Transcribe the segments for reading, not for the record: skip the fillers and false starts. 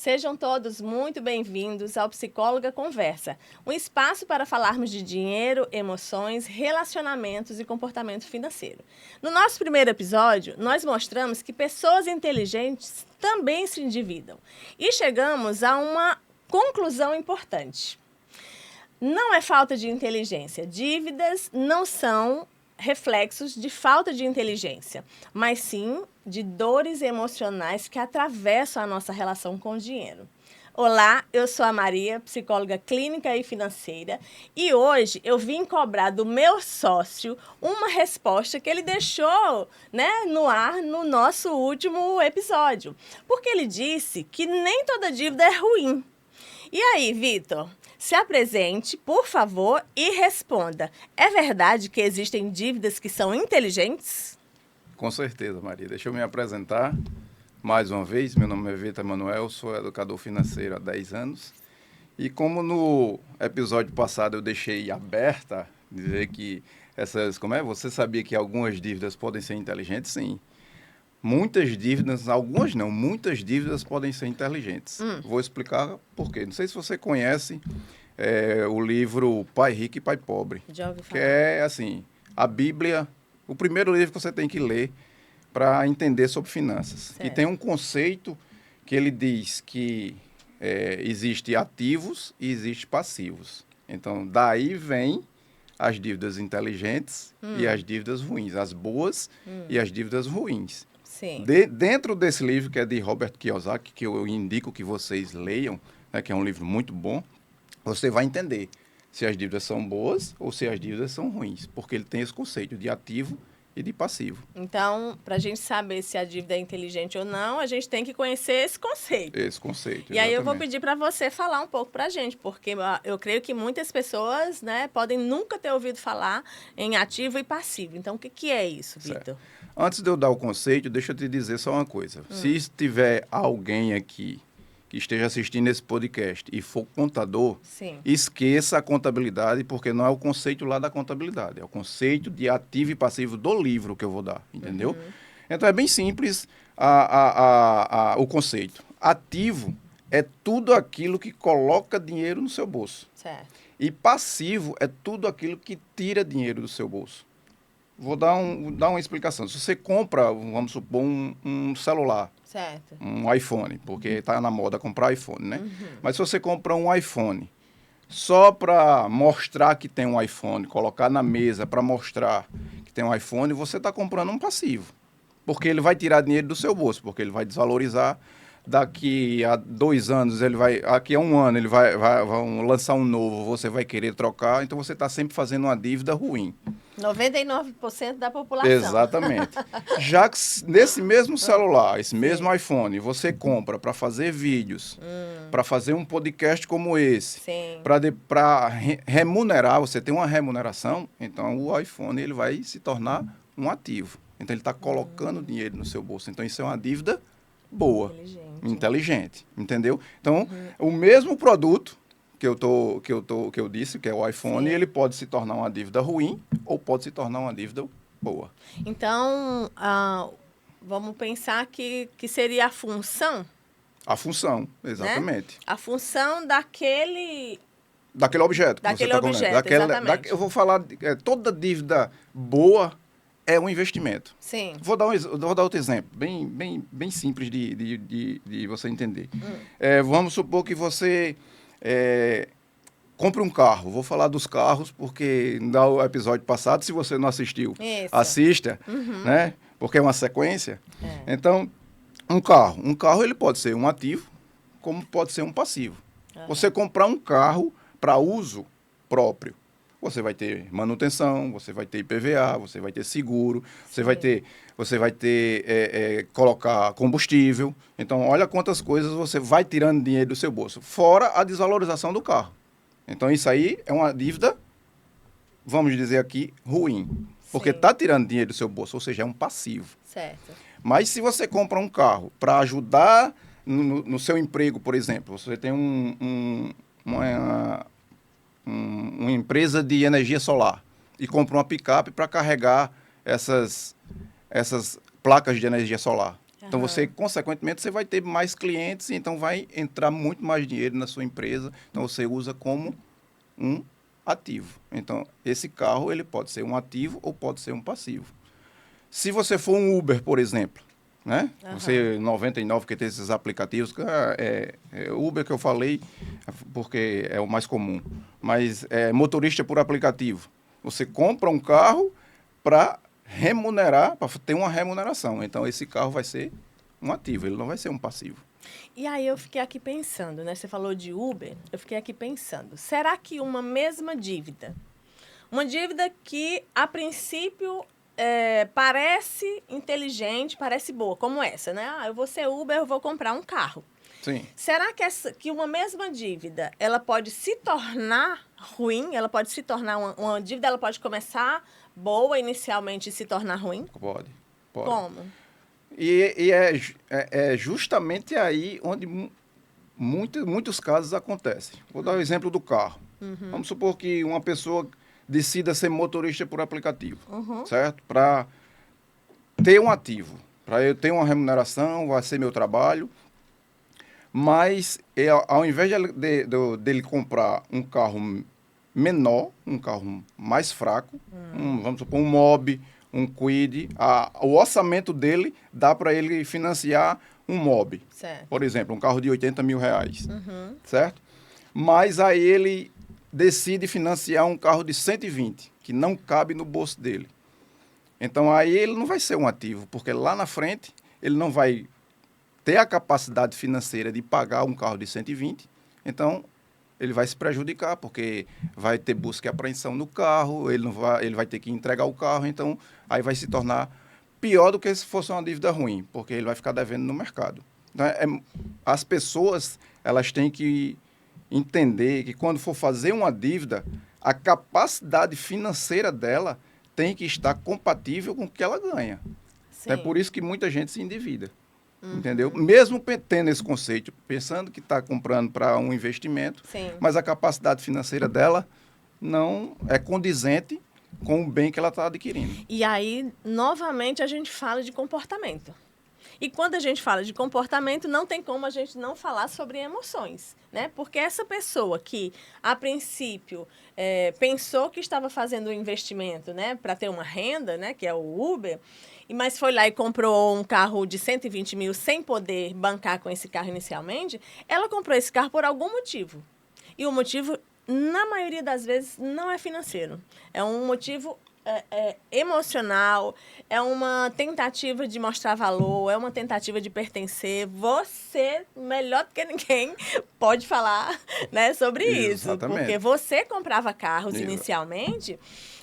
Sejam todos muito bem-vindos ao Psicóloga Conversa, um espaço para falarmos de dinheiro, emoções, relacionamentos e comportamento financeiro. No nosso primeiro episódio, nós mostramos que pessoas inteligentes também se endividam e chegamos a uma conclusão importante. Não é falta de inteligência. Dívidas não são reflexos de falta de inteligência, mas sim de dores emocionais que atravessam a nossa relação com o dinheiro. Olá, eu sou a Maria, psicóloga clínica e financeira, e hoje eu vim cobrar do meu sócio uma resposta que ele deixou, no ar no nosso último episódio, porque ele disse que nem toda dívida é ruim. E aí, Vitor? Se apresente, por favor, e responda. É verdade que existem dívidas que são inteligentes? Com certeza, Maria. Deixa eu me apresentar mais uma vez. Meu nome é Vitor Emanuel, sou educador financeiro há 10 anos. E como no episódio passado eu deixei aberta, dizer que você sabia que algumas dívidas podem ser inteligentes? Sim. Muitas dívidas, algumas não, muitas dívidas podem ser inteligentes. Vou explicar por quê. Não sei se você conhece o livro Pai Rico e Pai Pobre. Já ouvi falar. Que é, assim, a Bíblia, o primeiro livro que você tem que ler para entender sobre finanças. Certo. E tem um conceito que ele diz que existe ativos e existe passivos. Então, daí vem as dívidas inteligentes e as dívidas ruins, as boas e as dívidas ruins. Sim. Dentro desse livro, que é de Robert Kiyosaki, que eu indico que vocês leiam, que é um livro muito bom, você vai entender se as dívidas são boas ou se as dívidas são ruins, porque ele tem esse conceito de ativo e de passivo. Então, para a gente saber se a dívida é inteligente ou não, a gente tem que conhecer esse conceito. Esse conceito, E aí eu vou exatamente. pedir para você falar um pouco para a gente, porque eu creio que muitas pessoas podem nunca ter ouvido falar em ativo e passivo. Então, o que é isso, Certo. Vitor? Antes de eu dar o conceito, deixa eu te dizer só uma coisa. Se tiver alguém aqui que esteja assistindo esse podcast e for contador, Sim. esqueça a contabilidade, porque não é o conceito lá da contabilidade, é o conceito de ativo e passivo do livro que eu vou dar, entendeu? Então, é bem simples o conceito. Ativo é tudo aquilo que coloca dinheiro no seu bolso. Certo. E passivo é tudo aquilo que tira dinheiro do seu bolso. Vou dar uma explicação. Se você compra, vamos supor, um celular, Certo. um iPhone, porque está na moda comprar iPhone, né? Mas se você compra um iPhone só para mostrar que tem um iPhone, colocar na mesa para mostrar que tem um iPhone, você está comprando um passivo. Porque ele vai tirar dinheiro do seu bolso, porque ele vai desvalorizar. Daqui a 2 anos, daqui a 1 ano, vão lançar um novo, você vai querer trocar, então você está sempre fazendo uma dívida ruim. 99% da população. Exatamente. Já que nesse mesmo celular, esse mesmo iPhone, você compra para fazer vídeos, para fazer um podcast como esse, Sim. para remunerar, você tem uma remuneração, então o iPhone ele vai se tornar um ativo. Então ele está colocando dinheiro no seu bolso. Então isso é uma dívida boa, inteligente, entendeu? Então o mesmo produto que eu disse, que é o iPhone, Sim. ele pode se tornar uma dívida ruim ou pode se tornar uma dívida boa. Então, vamos pensar que seria a função, A função, exatamente. A função daquele Daquele objeto. Que Daquele você tá objeto, comendo. exatamente. Eu vou falar, toda dívida boa é um investimento. Sim. Vou dar outro exemplo, bem simples de você entender. Vamos supor que você compre um carro. Vou falar dos carros, porque no episódio passado, se você não assistiu, Isso. assista, né? Porque é uma sequência. Então, um carro ele pode ser um ativo, como pode ser um passivo. Você comprar um carro para uso próprio, você vai ter manutenção, você vai ter IPVA, você vai ter seguro, você vai ter colocar combustível. Então, olha quantas coisas você vai tirando dinheiro do seu bolso, fora a desvalorização do carro. Então, isso aí é uma dívida, vamos dizer aqui, ruim, porque está tirando dinheiro do seu bolso, ou seja, é um passivo. Certo. Mas se você compra um carro para ajudar no seu emprego, por exemplo, você tem uma empresa de energia solar e compra uma picape para carregar essas placas de energia solar. Então, você, consequentemente, você vai ter mais clientes, então vai entrar muito mais dinheiro na sua empresa. Então, você usa como um ativo. Então, esse carro, ele pode ser um ativo ou pode ser um passivo. Se você for um Uber, por exemplo, né? Você, 99, que tem esses aplicativos, Uber que eu falei, porque é o mais comum, mas é motorista por aplicativo. Você compra um carro para remunerar, para ter uma remuneração. Então, esse carro vai ser um ativo, ele não vai ser um passivo. E aí eu fiquei aqui pensando, né? Você falou de Uber, eu fiquei aqui pensando, será que uma mesma dívida, uma dívida que, a princípio, parece inteligente, parece boa, como essa, né? Eu vou ser Uber, eu vou comprar um carro. Sim. Será que uma mesma dívida, ela pode se tornar ruim? Ela pode se tornar uma dívida, ela pode começar boa inicialmente e se tornar ruim? Pode. Como? E é justamente aí onde muitos casos acontecem. Vou dar o exemplo do carro. Vamos supor que uma pessoa decida ser motorista por aplicativo, certo? Para ter um ativo, para eu ter uma remuneração, vai ser meu trabalho. Mas, ao invés dele comprar um carro menor, um carro mais fraco, vamos supor, um Mobi, um Kwid, o orçamento dele dá para ele financiar um Mobi. Certo. Por exemplo, um carro de 80 mil reais, certo? Mas aí ele decide financiar um carro de 120, que não cabe no bolso dele. Então, aí ele não vai ser um ativo, porque lá na frente ele não vai ter a capacidade financeira de pagar um carro de 120, então ele vai se prejudicar, porque vai ter busca e apreensão no carro, ele vai ter que entregar o carro, então aí vai se tornar pior do que se fosse uma dívida ruim, porque ele vai ficar devendo no mercado. Então, as pessoas, elas têm que entender que quando for fazer uma dívida, a capacidade financeira dela tem que estar compatível com o que ela ganha. Sim. É por isso que muita gente se endivida. Entendeu? Mesmo tendo esse conceito, pensando que está comprando para um investimento, Sim. mas a capacidade financeira dela não é condizente com o bem que ela está adquirindo. E aí, novamente, a gente fala de comportamento. E quando a gente fala de comportamento, não tem como a gente não falar sobre emoções, né? Porque essa pessoa que, a princípio, pensou que estava fazendo um investimento, né, para ter uma renda, né, que é o Uber, mas foi lá e comprou um carro de 120 mil sem poder bancar com esse carro inicialmente, ela comprou esse carro por algum motivo. E o motivo, na maioria das vezes, não é financeiro. É um motivo emocional, é uma tentativa de mostrar valor, é uma tentativa de pertencer. Você, melhor do que ninguém, pode falar, né, sobre isso. Exatamente. Porque você comprava carros inicialmente,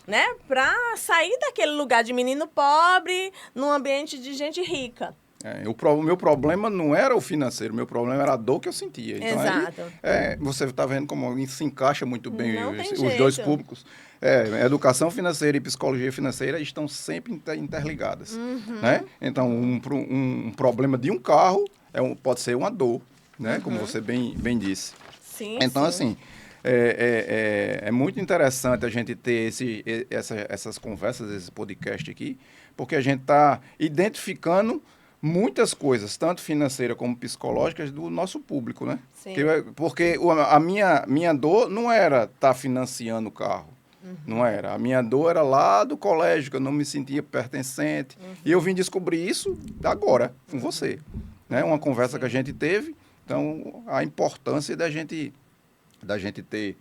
né, para sair daquele lugar de menino pobre num ambiente de gente rica. O meu problema não era o financeiro, o meu problema era a dor que eu sentia. Então, exato. Aí, você está vendo como se encaixa muito bem os dois públicos. Educação financeira e psicologia financeira estão sempre interligadas. Né? Então, um problema de um carro pode ser uma dor, né? Como você bem disse. Sim, então, sim. assim, é muito interessante a gente ter essas conversas, esse podcast aqui, porque a gente está identificando muitas coisas, tanto financeiras como psicológicas, do nosso público, né? Sim. Porque a minha dor não era estar financiando o carro. Não era. A minha dor era lá do colégio, que eu não me sentia pertencente. E eu vim descobrir isso agora, com você. Né? Uma conversa que a gente teve. Então, a importância da gente ter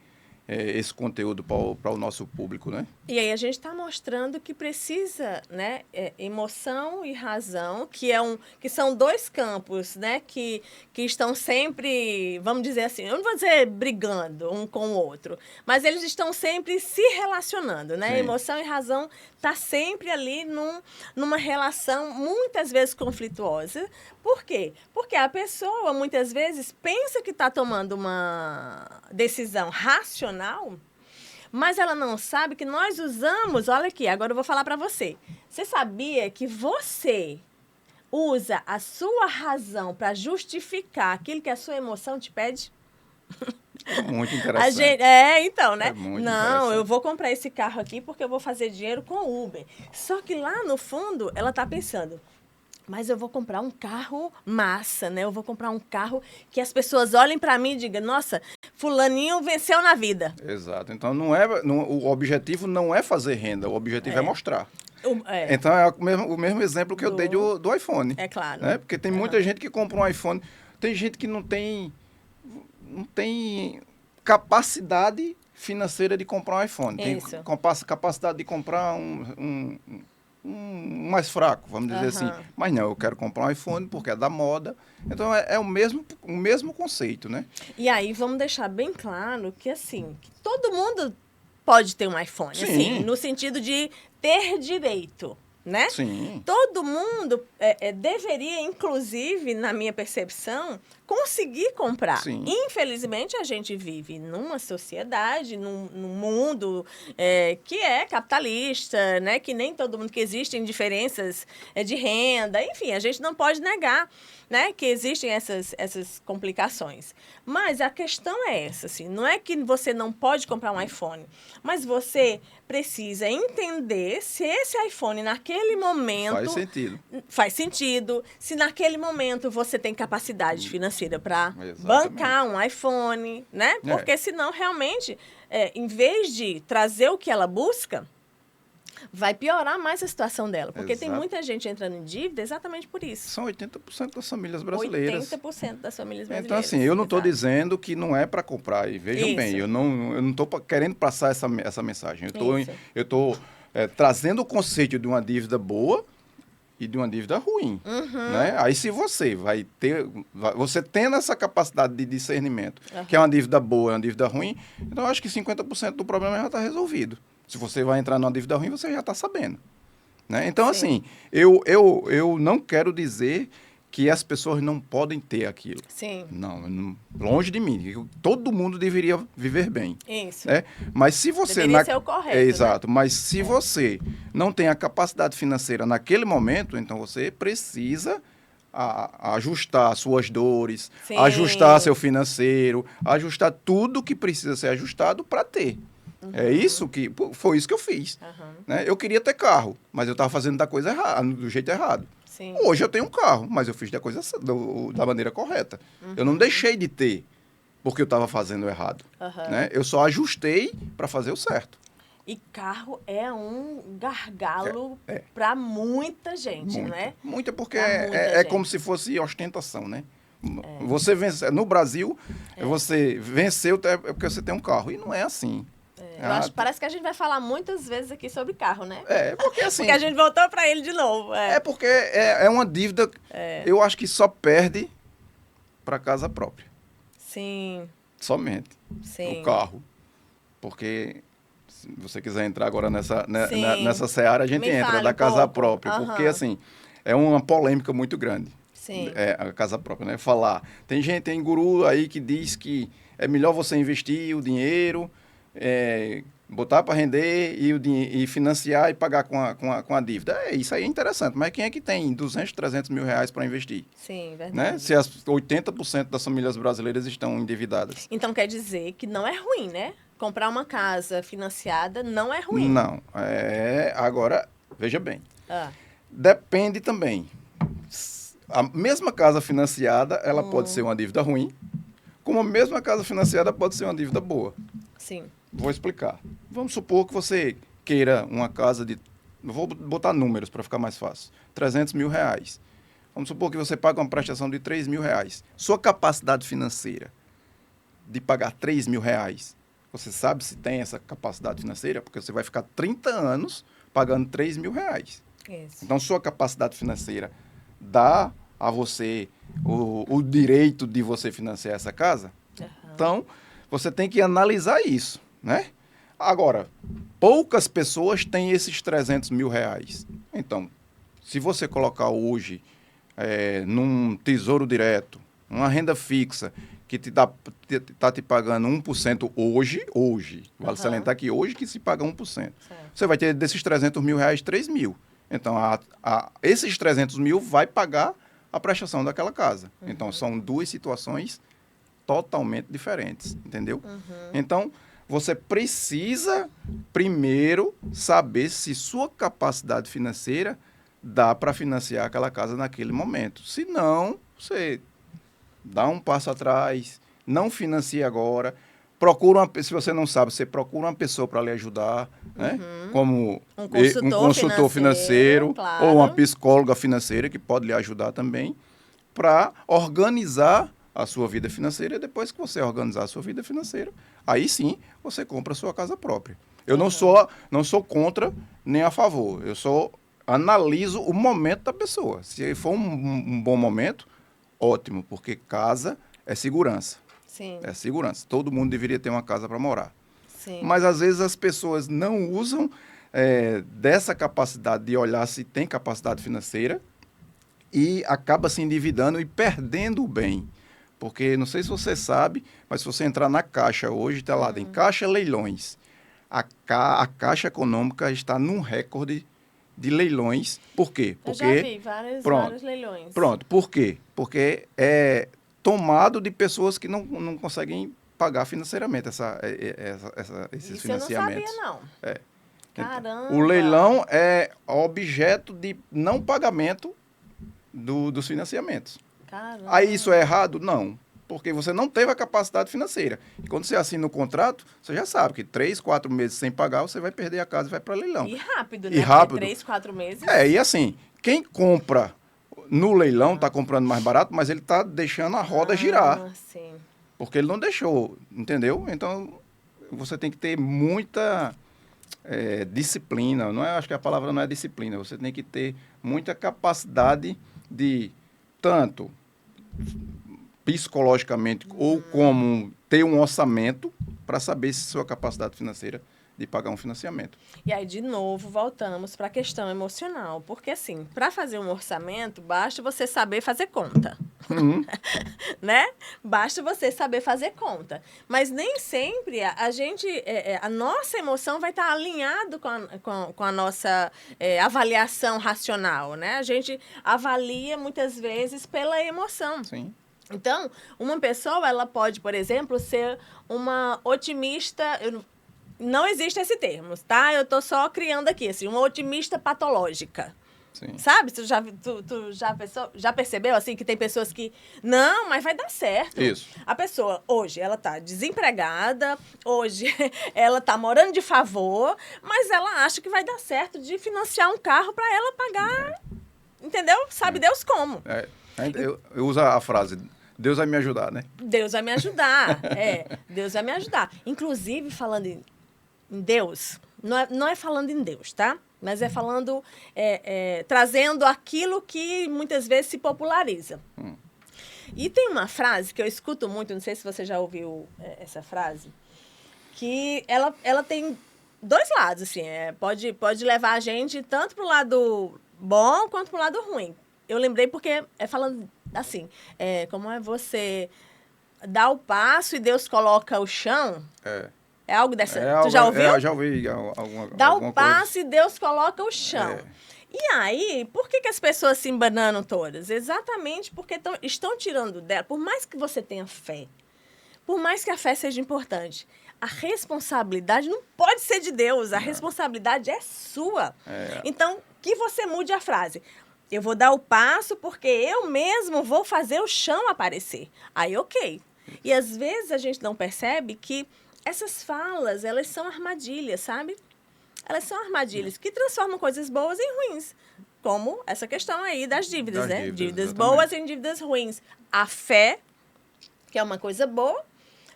esse conteúdo para o nosso público, né? E aí a gente está mostrando que precisa, né, emoção e razão, que são dois campos, né, que estão sempre, vamos dizer assim, eu não vou dizer brigando um com o outro, mas eles estão sempre se relacionando, né? Sim. Emoção e razão tá sempre ali numa relação muitas vezes conflituosa. Por quê? Porque a pessoa muitas vezes pensa que está tomando uma decisão racional, mas ela não sabe que nós usamos... Olha aqui, agora eu vou falar para você. Você sabia que você usa a sua razão para justificar aquilo que a sua emoção te pede? Muito interessante. Então, né? É muito não, interessante. eu vou comprar esse carro aqui porque eu vou fazer dinheiro com o Uber. Só que lá no fundo, ela está pensando... Mas eu vou comprar um carro massa, né? Eu vou comprar um carro que as pessoas olhem para mim e digam, nossa, fulaninho venceu na vida. Exato. Então, o objetivo não é fazer renda, o objetivo é mostrar. Então, é o mesmo exemplo que eu dei do iPhone. É claro. Né? Porque tem muita gente que compra um iPhone, tem gente que não tem capacidade financeira de comprar um iPhone. Isso. Tem capacidade de comprar um mais fraco, vamos dizer assim. Mas não, eu quero comprar um iPhone porque é da moda. Então, é o mesmo conceito, né? E aí, vamos deixar bem claro que, assim, que todo mundo pode ter um iPhone. Sim. Assim, no sentido de ter direito, né? Sim. Todo mundo deveria, inclusive, na minha percepção, conseguir comprar. Sim. Infelizmente, a gente vive numa sociedade, num mundo que é capitalista, né? Que nem todo mundo, que existem diferenças de renda. Enfim, a gente não pode negar, né, que existem essas complicações. Mas a questão é essa, assim, não é que você não pode comprar um iPhone, mas você precisa entender se esse iPhone, naquele momento... Faz sentido. Se naquele momento você tem capacidade financeira para bancar um iPhone, né? Porque senão, realmente, em vez de trazer o que ela busca, vai piorar mais a situação dela. Porque tem muita gente entrando em dívida exatamente por isso. São 80% das famílias brasileiras. 80% das famílias brasileiras. Então, assim, eu não estou dizendo que não é para comprar. E vejam bem, eu não estou querendo passar essa mensagem. Eu estou trazendo o conceito de uma dívida boa e de uma dívida ruim. Né? Aí, se você você tendo essa capacidade de discernimento, que é uma dívida boa e uma dívida ruim, então eu acho que 50% do problema já está resolvido. Se você vai entrar numa dívida ruim, você já está sabendo. Né? Então, assim, eu não quero dizer que as pessoas não podem ter aquilo. Sim. Não, longe de mim. Todo mundo deveria viver bem. Isso. Né? Mas se você... Deveria ser o correto, exato. Né? Mas se você não tem a capacidade financeira naquele momento, então você precisa ajustar suas dores, Sim. ajustar seu financeiro, ajustar tudo que precisa ser ajustado para ter. Foi isso que eu fiz. Né? Eu queria ter carro, mas eu estava fazendo do jeito errado. Sim. Hoje eu tenho um carro, mas eu fiz da maneira correta. Eu não deixei de ter porque eu estava fazendo errado. Né? Eu só ajustei para fazer o certo. E carro é um gargalo para muita gente, não é? Muita, porque é como se fosse ostentação, né? Você vence, no Brasil, você venceu porque você tem um carro. E não é assim. Parece que a gente vai falar muitas vezes aqui sobre carro, né? Porque assim... porque a gente voltou para ele de novo. Porque é uma dívida, eu acho que só perde para casa própria. Sim. Somente. Sim. O carro. Porque, se você quiser entrar agora nessa seara, a gente entra da casa própria. Porque, assim, é uma polêmica muito grande. Sim. A casa própria, né? Tem guru aí que diz que é melhor você investir o dinheiro... botar para render e financiar e pagar com a dívida. Isso aí é interessante, mas quem é que tem 200, 300 mil reais para investir? Sim, verdade. Né? Se as 80% das famílias brasileiras estão endividadas. Então quer dizer que não é ruim, né? Comprar uma casa financiada não é ruim. Não. Agora, veja bem. Depende também. A mesma casa financiada, ela pode ser uma dívida ruim, como a mesma casa financiada pode ser uma dívida boa. Sim. Vou explicar. Vamos supor que você queira uma casa de... Vou botar números para ficar mais fácil. 300 mil reais. Vamos supor que você paga uma prestação de 3 mil reais. Sua capacidade financeira de pagar 3 mil reais, você sabe se tem essa capacidade financeira? Porque você vai ficar 30 anos pagando 3 mil reais. Isso. Então, sua capacidade financeira dá a você o direito de você financiar essa casa? Então, você tem que analisar isso. Né? Agora, poucas pessoas têm esses 300 mil reais. Então, se você colocar hoje num tesouro direto, uma renda fixa, que está te pagando 1% hoje, vale salientar que hoje que se paga 1%. Certo. Você vai ter desses 300 mil reais, 3 mil. Então, esses 300 mil vai pagar a prestação daquela casa. Então, são duas situações totalmente diferentes, entendeu? Então, você precisa, primeiro, saber se sua capacidade financeira dá para financiar aquela casa naquele momento. Se não, você dá um passo atrás, não financia agora, se você não sabe, você procura uma pessoa para lhe ajudar, né? Como um consultor financeiro claro. ou uma psicóloga financeira que pode lhe ajudar também para organizar a sua vida financeira. E depois que você organizar a sua vida financeira, aí sim você compra a sua casa própria. Eu não sou contra nem a favor, eu analiso o momento da pessoa. Se for um bom momento, ótimo, porque casa é segurança. Sim. É segurança. Todo mundo deveria ter uma casa para morar. Sim. Mas, às vezes, as pessoas não usam dessa capacidade de olhar se tem capacidade financeira e acaba se endividando e perdendo o bem. Porque, não sei se você sabe, mas se você entrar na Caixa hoje, está lá, tem Caixa Leilões. A Caixa Econômica está num recorde de leilões. Por quê? Porque, eu já vi vários leilões. Pronto. Por quê? Porque é tomado de pessoas que não conseguem pagar financeiramente esses financiamentos. Isso eu não sabia, não. Caramba! O leilão é objeto de não pagamento dos financiamentos. Caramba! Aí isso é errado? Não. Porque você não teve a capacidade financeira. E quando você assina o contrato, você já sabe que 3, 4 meses sem pagar, você vai perder a casa e vai para leilão. E rápido, né? E rápido. 3, 4 meses. E assim, quem compra no leilão está comprando mais barato, mas ele está deixando a roda girar. Sim. Porque ele não deixou, entendeu? Então, você tem que ter muita disciplina. Acho que a palavra não é disciplina. Você tem que ter muita capacidade de, tanto psicologicamente ou como ter um orçamento para saber se sua capacidade financeira de pagar um financiamento. E aí, de novo, voltamos para a questão emocional. Porque, assim, para fazer um orçamento, basta você saber fazer conta. Né? Basta você saber fazer conta. Mas nem sempre a nossa emoção vai estar alinhado com a nossa avaliação racional, né? A gente avalia, muitas vezes, pela emoção. Sim. Então, uma pessoa, ela pode, por exemplo, ser uma otimista... Não existe esse termo, tá? Eu estou só criando aqui, assim, uma otimista patológica. Sim. Sabe? Tu já percebeu, assim, que tem pessoas que... Não, mas vai dar certo. Isso. A pessoa, hoje, ela tá desempregada, hoje ela tá morando de favor, mas ela acha que vai dar certo de financiar um carro para ela pagar, entendeu? Sabe Deus como. Eu uso a frase... Deus vai me ajudar, né? Deus vai me ajudar. Deus vai me ajudar. Inclusive, falando em Deus, não é falando em Deus, tá? Mas é falando, trazendo aquilo que muitas vezes se populariza. E tem uma frase que eu escuto muito, não sei se você já ouviu essa frase, que ela tem dois lados, assim, pode levar a gente tanto para o lado bom quanto para o lado ruim. Eu lembrei porque falando assim, como é você dá o passo e Deus coloca o chão. É algo dessa... Tu já ouviu? Eu já ouvi alguma Dá o passo e Deus coloca o chão. E aí, por que as pessoas se embananam todas? Exatamente porque estão tirando dela. Por mais que você tenha fé, por mais que a fé seja importante, a responsabilidade não pode ser de Deus. A responsabilidade é sua. Então, que você mude a frase. Eu vou dar o passo porque eu mesmo vou fazer o chão aparecer. Aí, ok. E às vezes a gente não percebe que essas falas, elas são armadilhas, sabe? Elas são armadilhas que transformam coisas boas em ruins. Como essa questão aí das dívidas, né? Dívidas boas em dívidas ruins. A fé, que é uma coisa boa,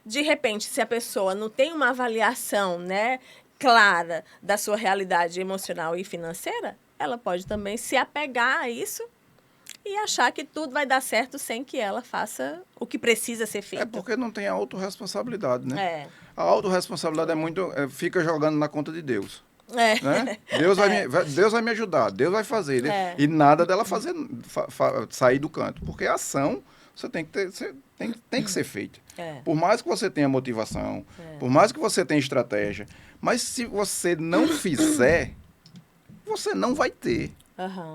de repente, se a pessoa não tem uma avaliação, né, clara da sua realidade emocional e financeira, ela pode também se apegar a isso e achar que tudo vai dar certo sem que ela faça o que precisa ser feito. Porque não tem a autorresponsabilidade, né? A autorresponsabilidade fica jogando na conta de Deus. Né? Deus vai me ajudar, Deus vai fazer. E nada dela sair do canto. Porque a ação você tem que ser feita. Por mais que você tenha motivação, por mais que você tenha estratégia, mas se você não fizer, você não vai ter.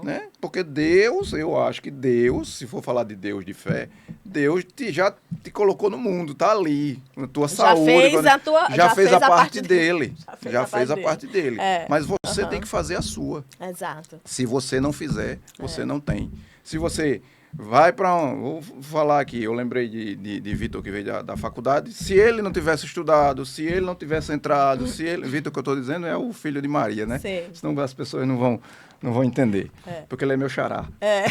Né? Porque Deus, eu acho que Deus, se for falar de Deus, de fé, Deus já te colocou no mundo, tá ali, na tua saúde. Já fez a parte dele. Já fez a parte dele. Mas você tem que fazer a sua. Exato. Se você não fizer, você não tem. Se você vai para vou falar aqui, eu lembrei de Vitor, que veio da faculdade. Se ele não tivesse estudado, se ele não tivesse entrado, Vitor, que eu estou dizendo, é o filho de Maria, né? Sim. Senão as pessoas não vão entender, porque ele é meu xará. É.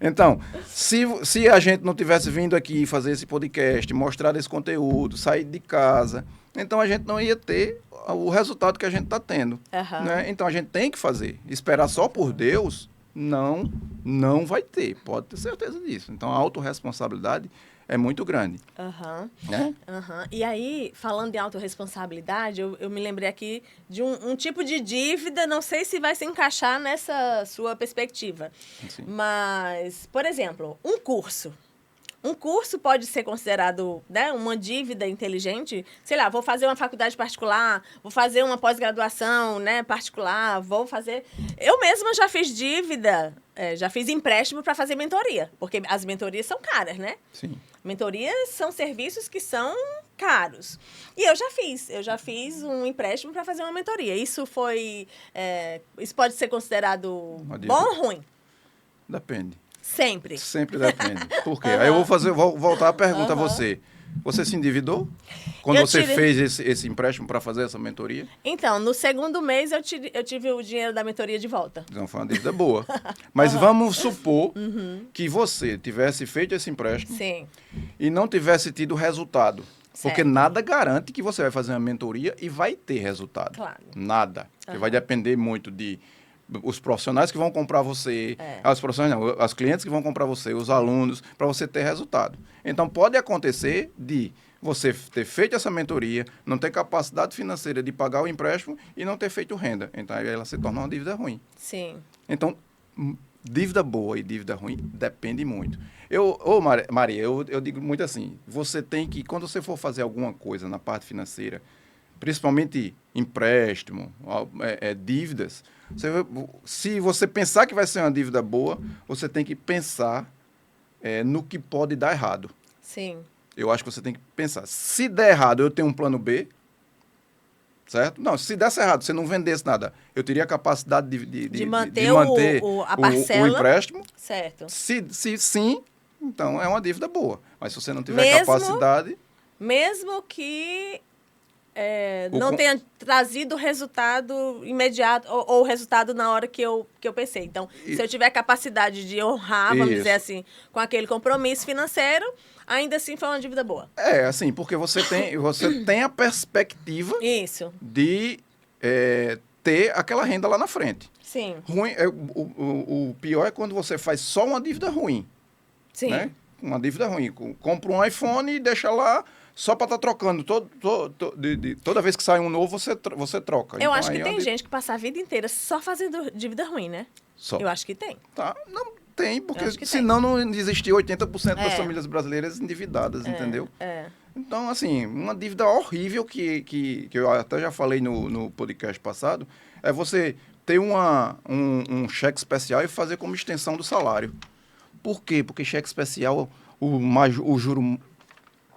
Então, se a gente não tivesse vindo aqui fazer esse podcast, mostrar esse conteúdo, sair de casa, então a gente não ia ter o resultado que a gente está tendo. Né? Então a gente tem que fazer. Esperar só por Deus, não vai ter. Pode ter certeza disso. Então a autorresponsabilidade é muito grande. Né? E aí, falando de autorresponsabilidade, eu me lembrei aqui de um tipo de dívida, não sei se vai se encaixar nessa sua perspectiva. Sim. Mas, por exemplo, um curso. Um curso pode ser considerado, né, uma dívida inteligente. Sei lá, vou fazer uma faculdade particular, vou fazer uma pós-graduação, né, particular, vou fazer... Eu mesma já fiz dívida, já fiz empréstimo para fazer mentoria, porque as mentorias são caras, né? Sim. Mentorias são serviços que são caros. E eu já fiz um empréstimo para fazer uma mentoria. Isso pode ser considerado bom ou ruim? Depende. Sempre. Sempre depende. Por quê? Aí eu vou voltar a pergunta a você. Você se endividou quando você fez esse empréstimo para fazer essa mentoria? Então, no segundo mês eu tive o dinheiro da mentoria de volta. Então foi uma dívida boa. Mas vamos supor que você tivesse feito esse empréstimo e não tivesse tido resultado. Porque nada garante que você vai fazer uma mentoria e vai ter resultado. Claro. Nada. Porque vai depender muito de os profissionais que vão comprar você, as clientes que vão comprar você, os alunos, para você ter resultado. Então, pode acontecer de você ter feito essa mentoria, não ter capacidade financeira de pagar o empréstimo e não ter feito renda. Então, aí ela se torna uma dívida ruim. Sim. Então, dívida boa e dívida ruim depende muito. Maria, eu digo muito assim, você tem que, quando você for fazer alguma coisa na parte financeira, principalmente empréstimo, dívidas, se você pensar que vai ser uma dívida boa, você tem que pensar no que pode dar errado. Sim. Eu acho que você tem que pensar. Se der errado, eu tenho um plano B, certo? Não, se desse errado, você não vendesse nada, eu teria a capacidade de manter a parcela, o empréstimo. Certo. Se sim, então é uma dívida boa. Mas se você não tiver capacidade... Mesmo que... não tenha trazido resultado imediato ou resultado na hora que eu pensei. Então, se eu tiver capacidade de honrar, vamos dizer assim, com aquele compromisso financeiro, ainda assim foi uma dívida boa. Assim, porque você tem a perspectiva de ter aquela renda lá na frente. Sim. Ruim, o pior é quando você faz só uma dívida ruim. Sim. Né? Uma dívida ruim. Compra um iPhone e deixa lá... Só para estar trocando. Toda vez que sai um novo, você troca. Eu acho que tem gente que passa a vida inteira só fazendo dívida ruim, né? Só. Eu acho que tem. Tá, não tem, porque senão não existia 80% das famílias brasileiras endividadas, entendeu? Então, assim, uma dívida horrível que eu até já falei no podcast passado, é você ter um cheque especial e fazer como extensão do salário. Por quê? Porque cheque especial, o juro...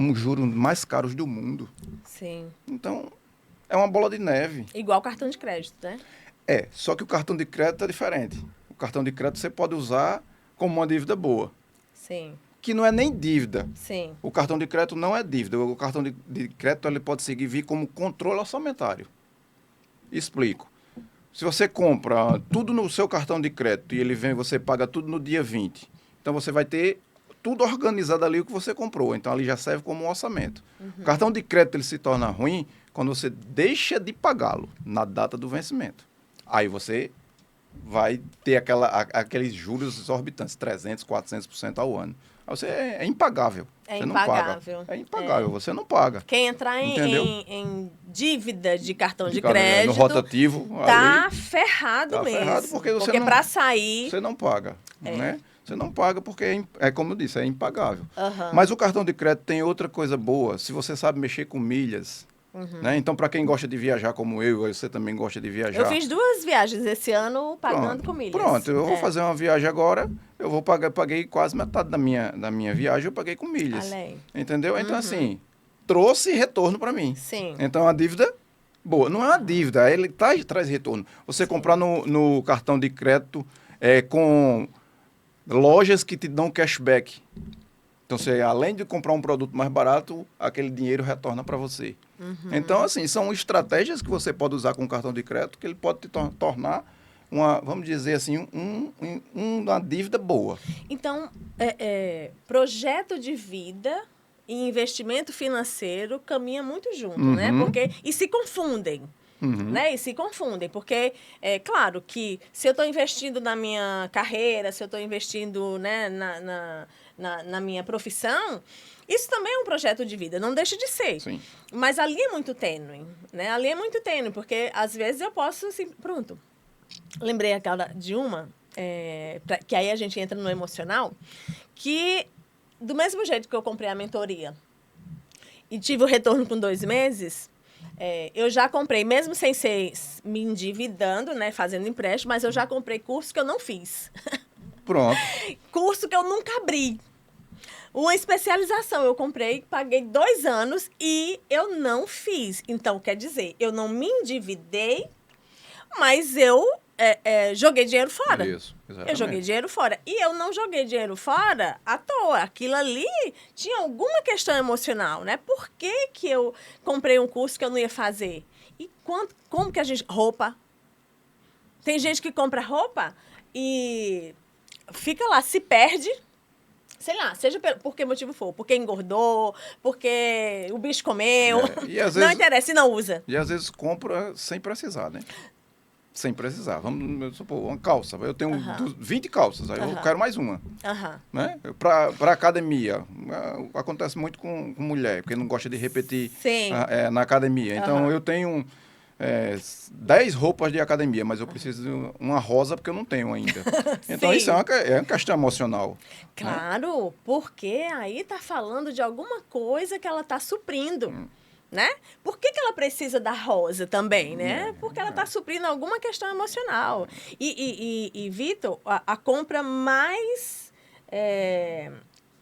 um juros mais caros do mundo. Sim. Então, é uma bola de neve. Igual cartão de crédito, né? Só que o cartão de crédito é diferente. O cartão de crédito você pode usar como uma dívida boa. Sim. Que não é nem dívida. Sim. O cartão de crédito não é dívida. O cartão de crédito ele pode vir como controle orçamentário. Explico. Se você compra tudo no seu cartão de crédito e você paga tudo no dia 20, então você vai ter tudo organizado ali o que você comprou. Então, ali já serve como um orçamento. O cartão de crédito ele se torna ruim quando você deixa de pagá-lo na data do vencimento. Aí você vai ter aqueles juros exorbitantes, 300%, 400% ao ano. Aí você é impagável. Você não paga. É impagável, você não paga. Quem entrar em dívida de cartão de crédito... No rotativo... Tá ferrado mesmo. Ferrado porque para sair... Você não paga, né? Você não paga porque, como eu disse, é impagável. Mas o cartão de crédito tem outra coisa boa. Se você sabe mexer com milhas, Né? Então, para quem gosta de viajar como eu, você também gosta de viajar. Eu fiz 2 viagens esse ano pagando com milhas. Pronto, eu vou fazer uma viagem agora, eu vou paguei quase metade da minha viagem, eu paguei com milhas. Além. Entendeu? Então, assim, trouxe retorno para mim. Sim. Então, a dívida, boa. Não é uma dívida, ele traz retorno. Você comprar no cartão de crédito com lojas que te dão cashback. Então, você, além de comprar um produto mais barato, aquele dinheiro retorna para você. Então, assim, são estratégias que você pode usar com o cartão de crédito que ele pode te tornar vamos dizer assim, uma dívida boa. Então, projeto de vida e investimento financeiro caminham muito junto, né? E se confundem. Né? E se confundem, porque é claro que se eu estou investindo na minha carreira, se eu estou investindo, né, na minha profissão, isso também é um projeto de vida, não deixa de ser. Sim. Mas ali é muito tênue, né? Ali é muito tênue, porque às vezes eu posso, assim, pronto. Lembrei aquela de uma, que aí a gente entra no emocional, que do mesmo jeito que eu comprei a mentoria e tive o retorno com 2 meses, eu já comprei, mesmo sem ser me endividando, né, fazendo empréstimo, mas eu já comprei curso que eu não fiz. Pronto. Curso que eu nunca abri. Uma especialização eu comprei, paguei 2 anos e eu não fiz. Então, quer dizer, eu não me endividei, mas eu joguei dinheiro fora. Isso, exatamente. Eu joguei dinheiro fora. E eu não joguei dinheiro fora à toa. Aquilo ali tinha alguma questão emocional, né? Por que que eu comprei um curso que eu não ia fazer? E como que a gente... Roupa. Tem gente que compra roupa e fica lá, se perde... Sei lá, seja por que motivo for. Porque engordou, porque o bicho comeu. E às não vezes, interessa e não usa. E às vezes compra sem precisar, né? Sem precisar. Vamos supor, uma calça. Eu tenho 20 calças, aí eu quero mais uma. Né? Para academia. Acontece muito com mulher, porque não gosta de repetir na academia. Então, eu tenho 10 roupas de academia, mas eu preciso de uma rosa porque eu não tenho ainda. Então, isso é uma questão emocional. Claro, né? Porque aí tá falando de alguma coisa que ela tá suprindo. Né? Por que ela precisa da rosa também, né? Porque ela está suprindo alguma questão emocional. E Vitor, a compra mais...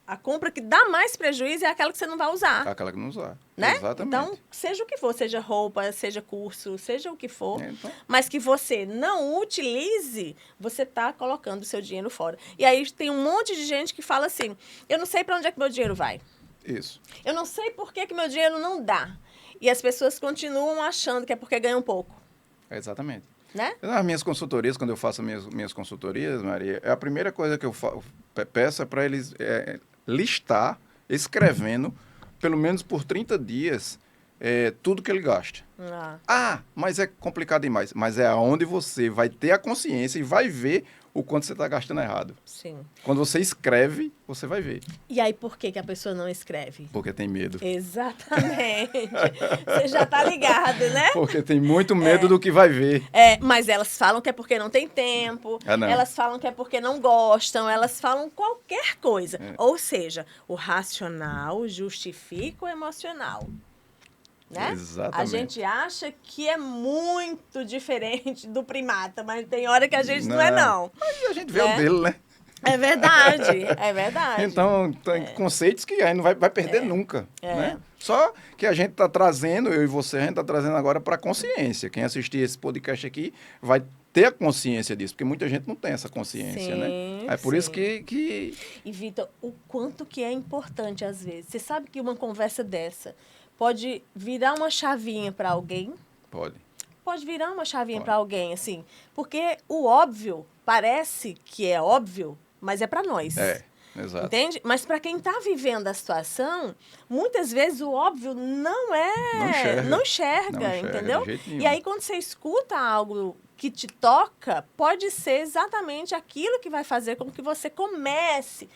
a compra que dá mais prejuízo é aquela que você não vai usar. Aquela que não usar. Né? Exatamente. Então, seja o que for, seja roupa, seja curso, seja o que for, mas que você não utilize, você está colocando o seu dinheiro fora. E aí tem um monte de gente que fala assim, eu não sei para onde é que meu dinheiro vai. Isso. Eu não sei por que meu dinheiro não dá. E as pessoas continuam achando que é porque ganham pouco. Exatamente. Né? Nas minhas consultorias, quando eu faço minhas consultorias, Maria, a primeira coisa que eu peço é para eles listar, escrevendo, pelo menos por 30 dias, tudo que ele gasta. Mas é complicado demais. Mas é aonde você vai ter a consciência e vai ver o quanto você está gastando errado. Sim. Quando você escreve, você vai ver. E aí, por que a pessoa não escreve? Porque tem medo. Exatamente. Você já está ligado, né? Porque tem muito medo do que vai ver. Mas elas falam que é porque não tem tempo, elas falam que é porque não gostam, elas falam qualquer coisa. Ou seja, o racional justifica o emocional. Né? Exatamente. A gente acha que é muito diferente do primata, mas tem hora que a gente não é, não. Aí a gente vê o dele, né? É verdade, é verdade. Então, tem conceitos que a gente não vai perder nunca. Né? Só que a gente está trazendo, eu e você, a gente está trazendo agora para a consciência. Quem assistir esse podcast aqui vai ter a consciência disso, porque muita gente não tem essa consciência, né? É por isso que... E, Vitor, o quanto que é importante às vezes. Você sabe que uma conversa dessa pode virar uma chavinha para alguém? Pode virar uma chavinha para alguém, assim. Porque o óbvio parece que é óbvio, mas é para nós. Exato. Entende? Mas para quem está vivendo a situação, muitas vezes o óbvio não enxerga, entendeu? De jeito nenhum. E aí, quando você escuta algo que te toca, pode ser exatamente aquilo que vai fazer com que você comece,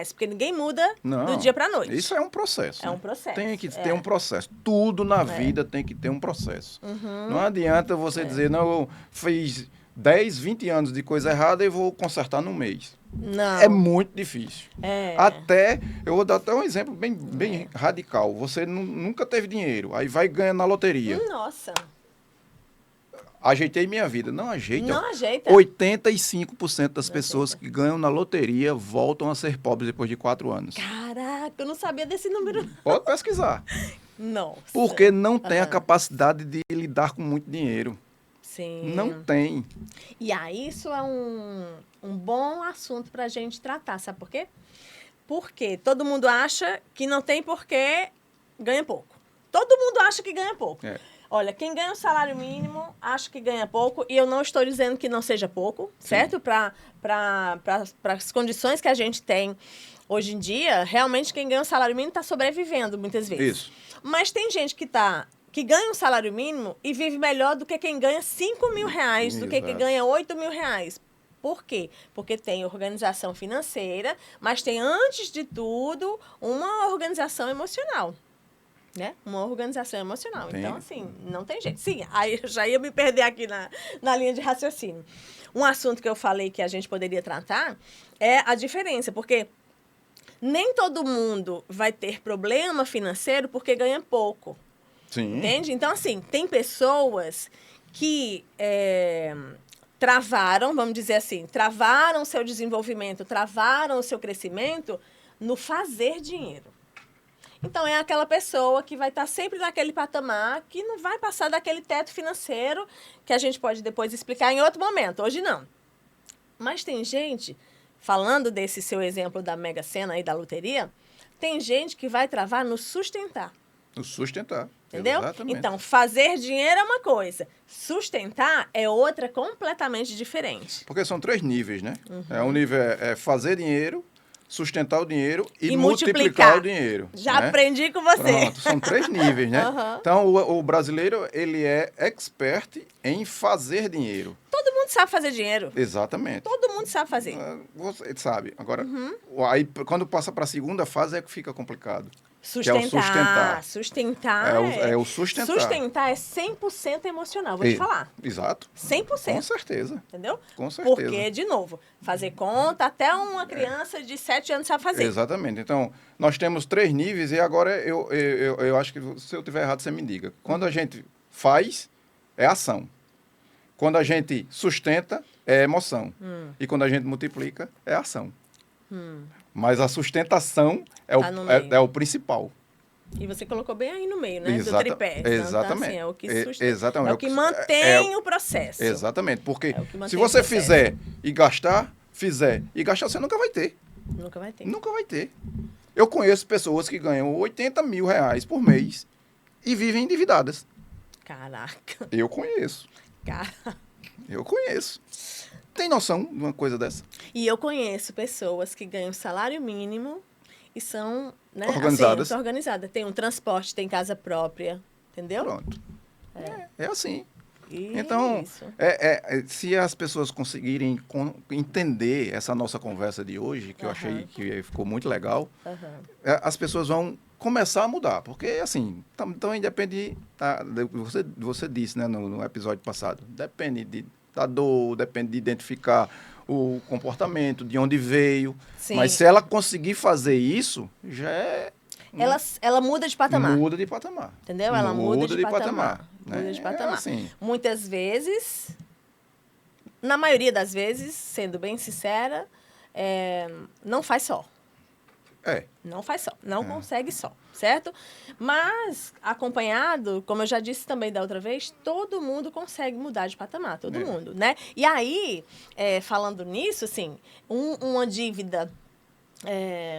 porque ninguém muda do dia para a noite. Isso é um processo. É um processo. Tem que ter um processo. Tudo na vida tem que ter um processo. Não adianta você dizer, não, eu fiz 10, 20 anos de coisa errada e vou consertar num mês. Não. É muito difícil. É. Até, eu vou dar até um exemplo bem radical. Você nunca teve dinheiro, aí vai ganhar na loteria. Nossa. Ajeitei minha vida. Não ajeita. Não ajeita. 85% das pessoas que ganham na loteria voltam a ser pobres depois de 4 anos. Caraca, eu não sabia desse número. Pode pesquisar. Nossa. Porque não tem a capacidade de lidar com muito dinheiro. Sim. Não tem. E aí, isso é um bom assunto para a gente tratar, sabe por quê? Porque todo mundo acha que não tem porquê ganha pouco. Todo mundo acha que ganha pouco. É. Olha, quem ganha o salário mínimo acha que ganha pouco, e eu não estou dizendo que não seja pouco, certo? Para as condições que a gente tem hoje em dia, realmente quem ganha o salário mínimo está sobrevivendo muitas vezes. Isso. Mas tem gente que ganha um salário mínimo e vive melhor do que quem ganha 5 mil reais, do que quem ganha 8 mil reais. Por quê? Porque tem organização financeira, mas tem, antes de tudo, uma organização emocional. Né? Uma organização emocional. Tem. Então, assim, não tem jeito. Sim, aí eu já ia me perder aqui na linha de raciocínio. Um assunto que eu falei que a gente poderia tratar é a diferença, porque nem todo mundo vai ter problema financeiro porque ganha pouco. Sim. Entende? Então, assim, tem pessoas que travaram, vamos dizer assim, travaram o seu desenvolvimento, travaram o seu crescimento no fazer dinheiro. Então, é aquela pessoa que vai estar sempre naquele patamar, que não vai passar daquele teto financeiro, que a gente pode depois explicar em outro momento. Hoje, não. Mas tem gente, falando desse seu exemplo da Mega Sena e da loteria, tem gente que vai travar no sustentar. No sustentar. Entendeu? Exatamente. Então, fazer dinheiro é uma coisa. Sustentar é outra completamente diferente. Porque são 3 níveis, né? Um nível é fazer dinheiro, sustentar o dinheiro e multiplicar o dinheiro. Já né? aprendi com você. Pronto, são 3 níveis, né? Então, o brasileiro, ele é expert em fazer dinheiro. Todo mundo sabe fazer dinheiro. Exatamente. Todo mundo sabe fazer. Você sabe. Agora, aí, quando passa para a segunda fase, é que fica complicado. Sustentar. Que é o sustentar. Sustentar é o sustentar. Sustentar é 100% emocional, vou te falar. Exato. 100%. Com certeza. Entendeu? Com certeza. Porque, de novo, fazer conta, até uma criança de 7 anos sabe fazer. Exatamente. Então, nós temos 3 níveis e agora eu acho que, se eu estiver errado, você me diga. Quando a gente faz, é ação. Quando a gente sustenta, é emoção. E quando a gente multiplica, é ação. Mas a sustentação é o principal. E você colocou bem aí no meio, né? Do tripé. Exatamente. Então, assim, é o que sustenta. Exatamente. É o que mantém o processo. Exatamente. Porque se o você processo. fizer e gastar, você nunca vai ter. Nunca vai ter. Nunca vai ter. Eu conheço pessoas que ganham 80 mil reais por mês e vivem endividadas. Caraca. Eu conheço. Caraca. Eu conheço. Tem noção de uma coisa dessa? E eu conheço pessoas que ganham salário mínimo e são, né, organizadas. Assim, organizadas. Tem um transporte, tem casa própria, entendeu? Pronto. É assim. Isso. Então, se as pessoas conseguirem entender essa nossa conversa de hoje, que eu achei que ficou muito legal, as pessoas vão começar a mudar. Porque, assim, também depende, você disse, né, no episódio passado, depende da dor, depende de identificar o comportamento, de onde veio. Sim. Mas se ela conseguir fazer isso, já é... Ela muda de patamar. Muda de patamar. Entendeu? Ela muda de patamar. Né? Muda de patamar. Assim. Muitas vezes, na maioria das vezes, sendo bem sincera, não faz só. Não faz só. Não consegue só, certo? Mas, acompanhado, como eu já disse também da outra vez, todo mundo consegue mudar de patamar. Todo mundo, né? E aí, falando nisso, assim, uma dívida...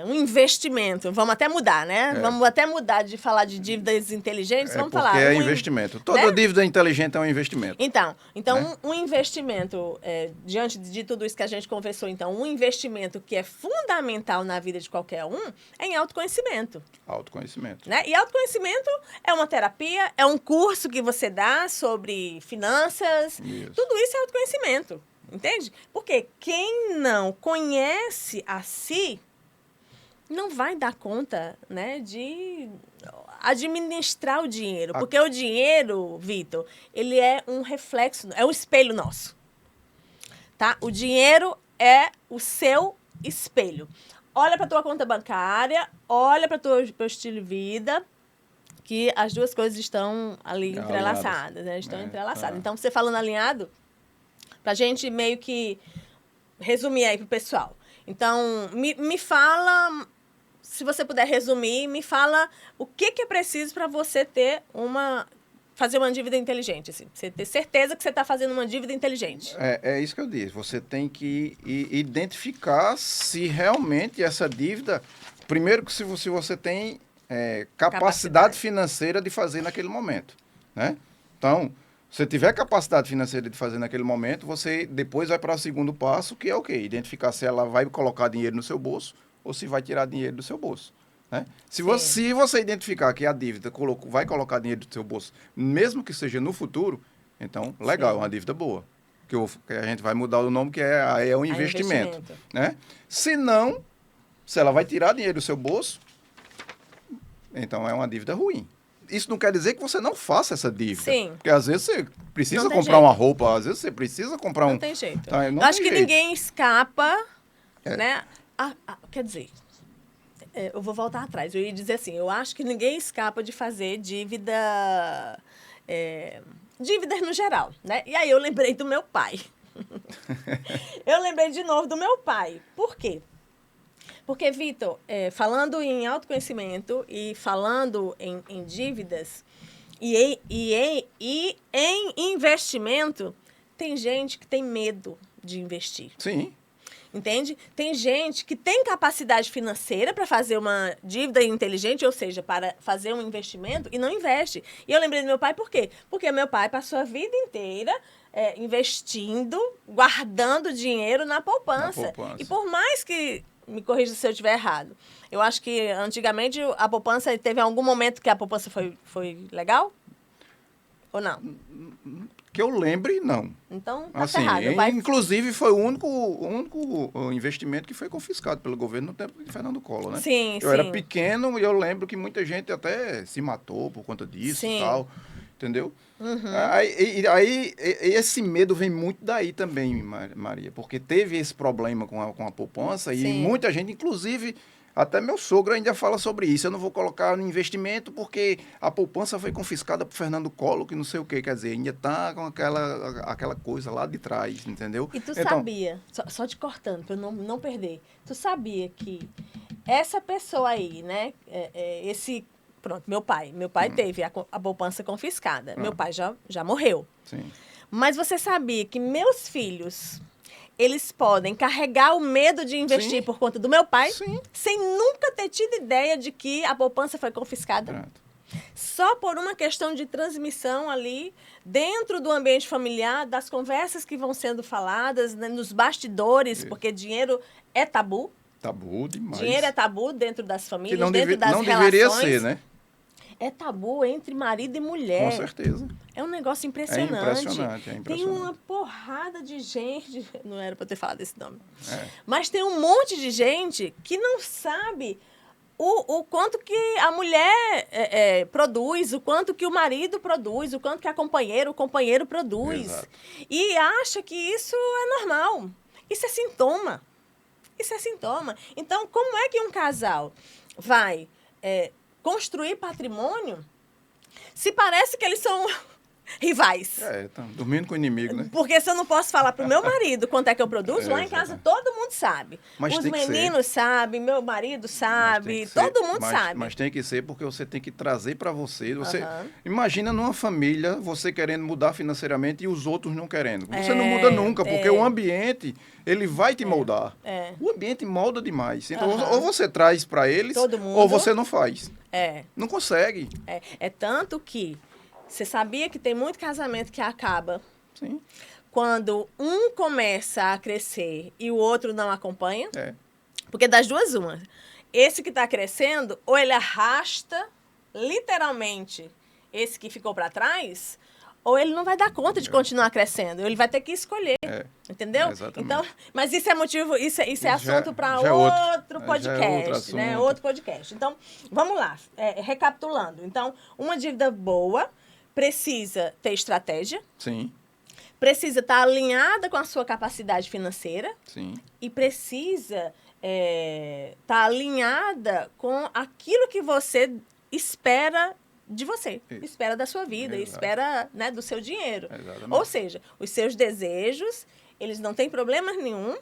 um investimento, vamos até mudar, né? Vamos até mudar de falar de dívidas inteligentes, vamos falar. Porque é investimento. Toda dívida inteligente é um investimento. Então né? um investimento, diante de tudo isso que a gente conversou, então, um investimento que é fundamental na vida de qualquer um é em autoconhecimento. Autoconhecimento. Né? E autoconhecimento é uma terapia, é um curso que você dá sobre finanças, tudo isso é autoconhecimento, entende? Porque quem não conhece a si, não vai dar conta, né, de administrar o dinheiro. Porque o dinheiro, Vitor, ele é um reflexo, é um espelho nosso. tá? O dinheiro é o seu espelho. Olha para tua conta bancária, olha para teu estilo de vida, que as duas coisas estão ali entrelaçadas, né? Estão entrelaçadas. Então, você falando alinhado, para a gente meio que resumir aí para o pessoal. Então, me fala, se você puder resumir, me fala o que é preciso para você fazer uma dívida inteligente. Assim. Você ter certeza que você está fazendo uma dívida inteligente. É isso que eu disse. Você tem que identificar se realmente essa dívida... Primeiro, que se você tem capacidade financeira de fazer naquele momento, né? Então, se você tiver capacidade financeira de fazer naquele momento, você depois vai para o segundo passo, que é o quê? Identificar se ela vai colocar dinheiro no seu bolso ou se vai tirar dinheiro do seu bolso. Né? Se você identificar que a dívida vai colocar dinheiro do seu bolso, mesmo que seja no futuro, então, legal, é uma dívida boa. Que a gente vai mudar o nome, que é um investimento. Né? Se não, se ela vai tirar dinheiro do seu bolso, então é uma dívida ruim. Isso não quer dizer que você não faça essa dívida. Sim. Porque às vezes você precisa comprar uma roupa, às vezes você precisa comprar Não tem jeito. Tá, eu acho que ninguém escapa, né? Quer dizer, eu vou voltar atrás. Eu ia dizer assim, eu acho que ninguém escapa de fazer dívidas no geral, né? E aí eu lembrei do meu pai. Eu lembrei de novo do meu pai. Por quê? Porque, Vitor, falando em autoconhecimento e falando em dívidas e em investimento, tem gente que tem medo de investir. Sim. Entende? Tem gente que tem capacidade financeira para fazer uma dívida inteligente, ou seja, para fazer um investimento e não investe. E eu lembrei do meu pai por quê? Porque meu pai passou a vida inteira investindo, guardando dinheiro na poupança. E por mais que... Me corrija se eu estiver errado. Eu acho que antigamente a poupança teve algum momento que a poupança foi legal? Ou não? Que eu lembre, não. Então, tá errado. Inclusive, foi o único investimento que foi confiscado pelo governo no tempo de Fernando Collor, né? Sim, eu era pequeno e eu lembro que muita gente até se matou por conta disso e tal. Entendeu? Uhum. Aí esse medo vem muito daí também, Maria, porque teve esse problema com a poupança e muita gente, inclusive, até meu sogro ainda fala sobre isso. Eu não vou colocar no investimento porque a poupança foi confiscada por Fernando Collor, que não sei o quê. Quer dizer, ainda está com aquela coisa lá de trás, entendeu? E tu sabia, só te cortando, para eu não perder, tu sabia que essa pessoa aí, né, Pronto, meu pai teve a poupança confiscada. Meu pai já morreu. Sim. Mas você sabia que meus filhos, eles podem carregar o medo de investir por conta do meu pai, sem nunca ter tido ideia de que a poupança foi confiscada? Pronto. Só por uma questão de transmissão ali, dentro do ambiente familiar, das conversas que vão sendo faladas, né, nos bastidores, porque dinheiro é tabu. Tabu demais. Dinheiro é tabu dentro das famílias, das relações. Não deveria ser, né? É tabu entre marido e mulher. Com certeza. É um negócio impressionante. É impressionante. Tem uma porrada de gente... Não era para eu ter falado esse nome. Mas tem um monte de gente que não sabe o quanto que a mulher produz, o quanto que o marido produz, o quanto que o companheiro produz. Exato. E acha que isso é normal. Isso é sintoma. Então, como é que um casal vai... construir patrimônio, se parece que eles são rivais. Estão dormindo com o inimigo, né? Porque se eu não posso falar pro meu marido quanto é que eu produzo, lá em casa todo mundo sabe. Mas os meninos sabem, meu marido sabe, todo mundo sabe. Mas tem que ser porque você tem que trazer para você. Imagina numa família, você querendo mudar financeiramente e os outros não querendo. Você não muda nunca, porque o ambiente, ele vai te moldar. O ambiente molda demais. Então, ou você traz para eles, ou você não faz. Não consegue. É tanto que você sabia que tem muito casamento que acaba Sim. quando um começa a crescer e o outro não acompanha? Porque das duas, uma. Esse que está crescendo, ou ele arrasta, literalmente, esse que ficou para trás, ou ele não vai dar conta de continuar crescendo. Ele vai ter que escolher. Entendeu? Exatamente. Então, mas isso é motivo, isso é assunto para outro podcast, né? Outro podcast. Então, vamos lá. Recapitulando. Então, uma dívida boa precisa ter estratégia. Sim. precisa estar alinhada com a sua capacidade financeira. Sim. E precisa estar alinhada com aquilo que você espera de você, Isso. espera da sua vida, Exato. espera, né, do seu dinheiro. Exatamente. Ou seja, os seus desejos, eles não têm problema nenhum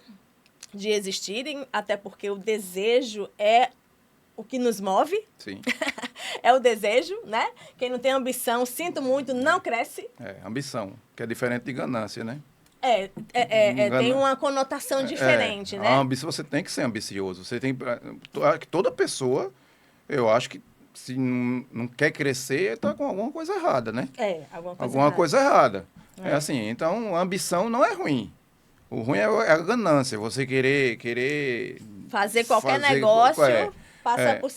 de existirem, até porque o desejo é o que nos move. Sim. É o desejo, né? Quem não tem ambição, sinto muito, não cresce. Ambição, que é diferente de ganância, né? Tem uma conotação diferente, né? A ambição, você tem que ser ambicioso. Você tem, toda pessoa, eu acho que se não quer crescer, está com alguma coisa errada, né? Alguma coisa errada. É assim, então a ambição não é ruim. O ruim é a ganância, você querer fazer qualquer negócio, passar por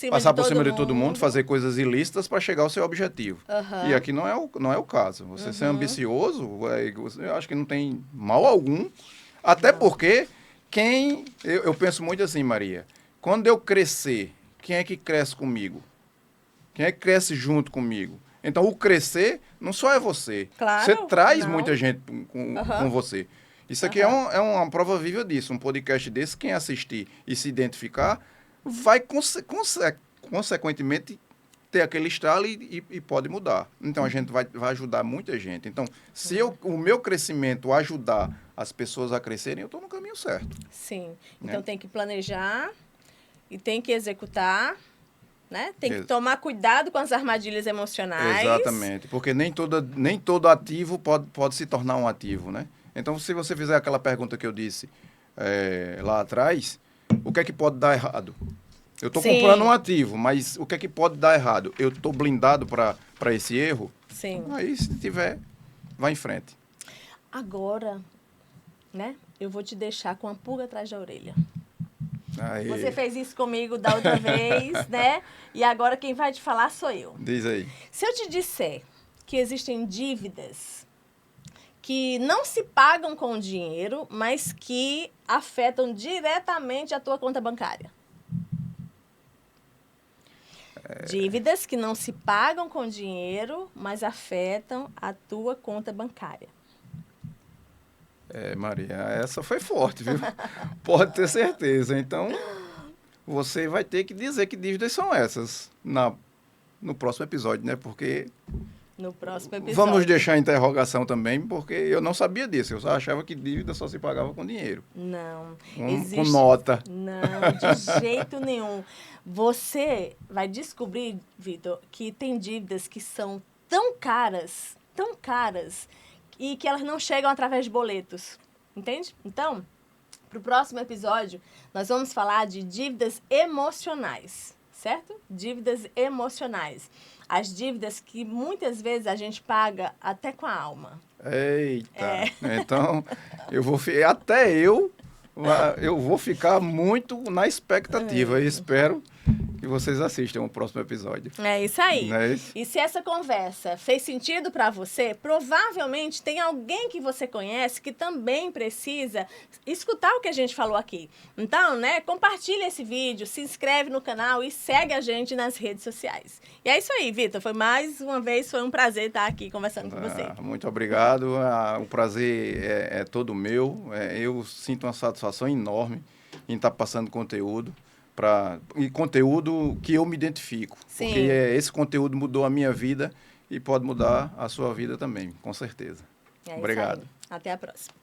cima de todo mundo, fazer coisas ilícitas para chegar ao seu objetivo. Uhum. E aqui não é o caso. Você ser ambicioso, eu acho que não tem mal algum. Até porque eu penso muito assim, Maria, quando eu crescer, quem é que cresce comigo? Quem é que cresce junto comigo? Então, o crescer não só é você. Claro, você traz muita gente com você. Isso aqui é uma prova viva disso. Um podcast desse, quem assistir e se identificar, vai consequentemente ter aquele estalo e pode mudar. Então, a gente vai ajudar muita gente. Então, se o meu crescimento ajudar as pessoas a crescerem, eu estou no caminho certo. Sim. Então, tem que planejar e tem que executar, né? Tem que tomar cuidado com as armadilhas emocionais. Exatamente. Porque nem todo ativo pode se tornar um ativo, né? Então, se você fizer aquela pergunta que eu disse lá atrás, o que é que pode dar errado? Eu estou comprando um ativo, mas o que é que pode dar errado? Eu estou blindado para esse erro? Sim. Aí, se tiver, vai em frente. Agora, né? Eu vou te deixar com a pulga atrás da orelha. Aí. Você fez isso comigo da outra vez, né? E agora quem vai te falar sou eu. Diz aí. Se eu te disser que existem dívidas que não se pagam com dinheiro, mas que afetam diretamente a tua conta bancária. Dívidas que não se pagam com dinheiro, mas afetam a tua conta bancária. Maria, essa foi forte, viu? Pode ter certeza. Então, você vai ter que dizer que dívidas são essas no próximo episódio, né? Porque... No próximo episódio. Vamos deixar a interrogação também, porque eu não sabia disso. Eu só achava que dívida só se pagava com dinheiro. Não. Com nota. Não, de jeito nenhum. Você vai descobrir, Vitor, que tem dívidas que são tão caras, e que elas não chegam através de boletos. Entende? Então, para o próximo episódio, nós vamos falar de dívidas emocionais, certo? Dívidas emocionais. As dívidas que muitas vezes a gente paga até com a alma. Eita! Então, eu vou ficar muito na expectativa e espero que vocês assistam o próximo episódio. É isso aí. Não é isso? E se essa conversa fez sentido para você, provavelmente tem alguém que você conhece que também precisa escutar o que a gente falou aqui. Então, né, compartilha esse vídeo, se inscreve no canal e segue a gente nas redes sociais. E é isso aí, Vitor. Foi um prazer estar aqui conversando com você. Muito obrigado. O prazer é todo meu. Eu sinto uma satisfação enorme em estar passando conteúdo. E conteúdo que eu me identifico. Sim. Porque esse conteúdo mudou a minha vida e pode mudar a sua vida também, com certeza. É Obrigado. isso aí. Até a próxima.